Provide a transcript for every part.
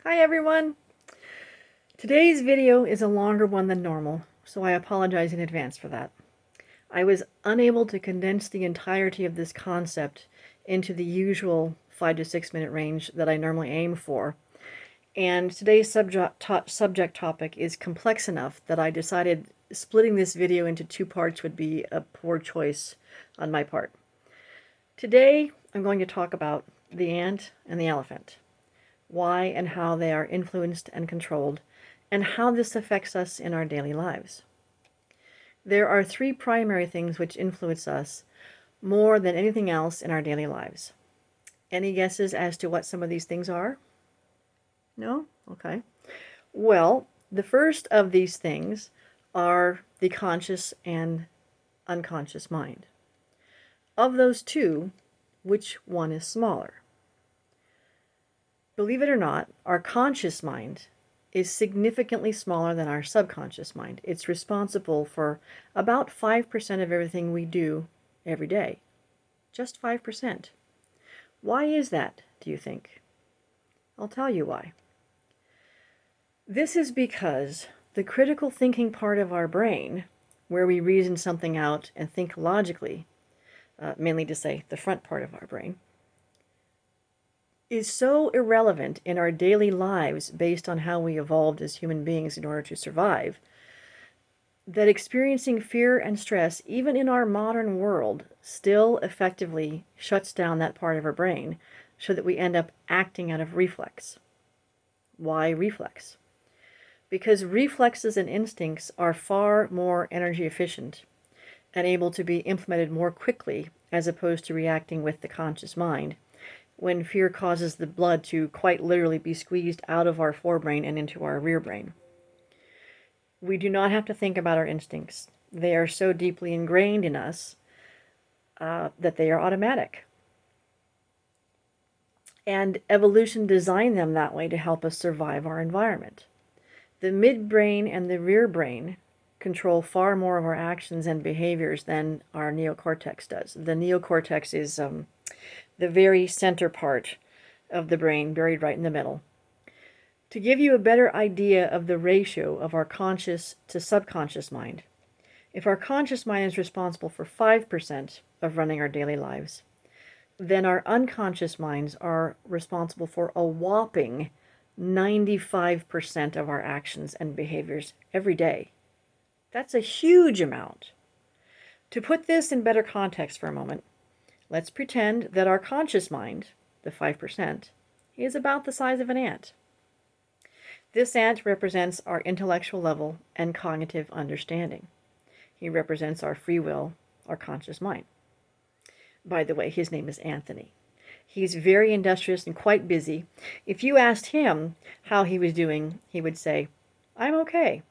Hi everyone! Today's video is a longer one than normal, so I apologize in advance for that. I was unable to condense the entirety of this concept into the usual 5 to 6 minute range that I normally aim for, and today's subject topic is complex enough that I decided splitting this video into two parts would be a poor choice on my part. Today I'm going to talk about the ant and the elephant, why and how they are influenced and controlled, and how this affects us in our daily lives. There are three primary things which influence us more than anything else in our daily lives. Any guesses as to what some of these things are? No? Okay. Well, the first of these things are the conscious and unconscious mind. Of those two, which one is smaller? Believe it or not, our conscious mind is significantly smaller than our subconscious mind. It's responsible for about 5% of everything we do every day. Just 5%. Why is that, do you think? I'll tell you why. This is because the critical thinking part of our brain, where we reason something out and think logically, mainly to say the front part of our brain, is so irrelevant in our daily lives based on how we evolved as human beings in order to survive, that experiencing fear and stress, even in our modern world, still effectively shuts down that part of our brain so that we end up acting out of reflex. Why reflex? Because reflexes and instincts are far more energy efficient and able to be implemented more quickly as opposed to reacting with the conscious mind, when fear causes the blood to quite literally be squeezed out of our forebrain and into our rear brain. We do not have to think about our instincts. They are so deeply ingrained in us that they are automatic. And evolution designed them that way to help us survive our environment. The midbrain and the rear brain control far more of our actions and behaviors than our neocortex does. The neocortex is the very center part of the brain, buried right in the middle. To give you a better idea of the ratio of our conscious to subconscious mind, if our conscious mind is responsible for 5% of running our daily lives, then our unconscious minds are responsible for a whopping 95% of our actions and behaviors every day. That's a huge amount. To put this in better context for a moment, let's pretend that our conscious mind, the 5%, is about the size of an ant. This ant represents our intellectual level and cognitive understanding. He represents our free will, our conscious mind. By the way, his name is Anthony. He's very industrious and quite busy. If you asked him how he was doing, he would say, "I'm okay.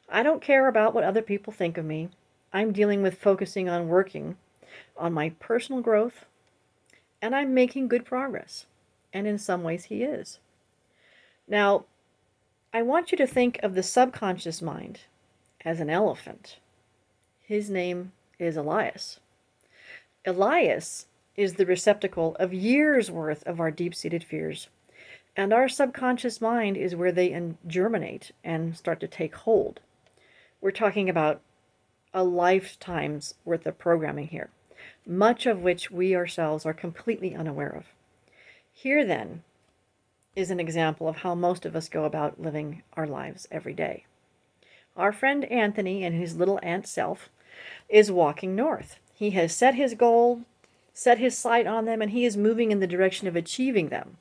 I don't care about what other people think of me. I'm dealing with focusing on working on my personal growth, and I'm making good progress." And in some ways he is. Now, I want you to think of the subconscious mind as an elephant. His name is Elias. Elias is the receptacle of years' worth of our deep-seated fears, and our subconscious mind is where they germinate and start to take hold. We're talking about a lifetime's worth of programming here, much of which we ourselves are completely unaware of. Here, then, is an example of how most of us go about living our lives every day. Our friend Anthony and his little ant self is walking north. He has set his goal, set his sight on them, and he is moving in the direction of achieving them.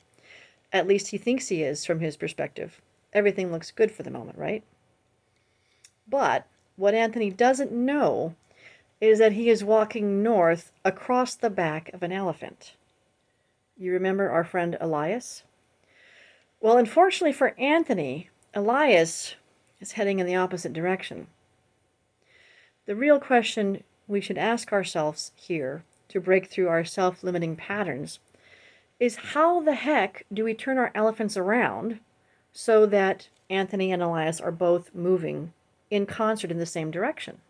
At least he thinks he is from his perspective. Everything looks good for the moment, right? But what Anthony doesn't know is that he is walking north across the back of an elephant. You remember our friend Elias? Well, unfortunately for Anthony, Elias is heading in the opposite direction. The real question we should ask ourselves here to break through our self-limiting patterns is, how the heck do we turn our elephants around so that Anthony and Elias are both moving in concert in the same direction?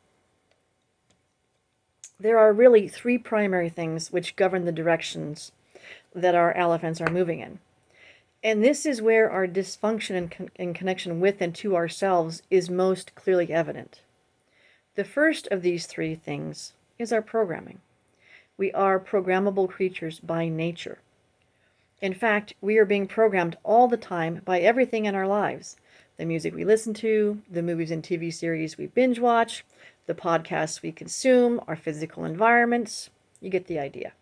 There are really three primary things which govern the directions that our elephants are moving in. And this is where our dysfunction in connection with and to ourselves is most clearly evident. The first of these three things is our programming. We are programmable creatures by nature. In fact, we are being programmed all the time by everything in our lives. The music we listen to, the movies and TV series we binge watch, the podcasts we consume, our physical environments. You get the idea.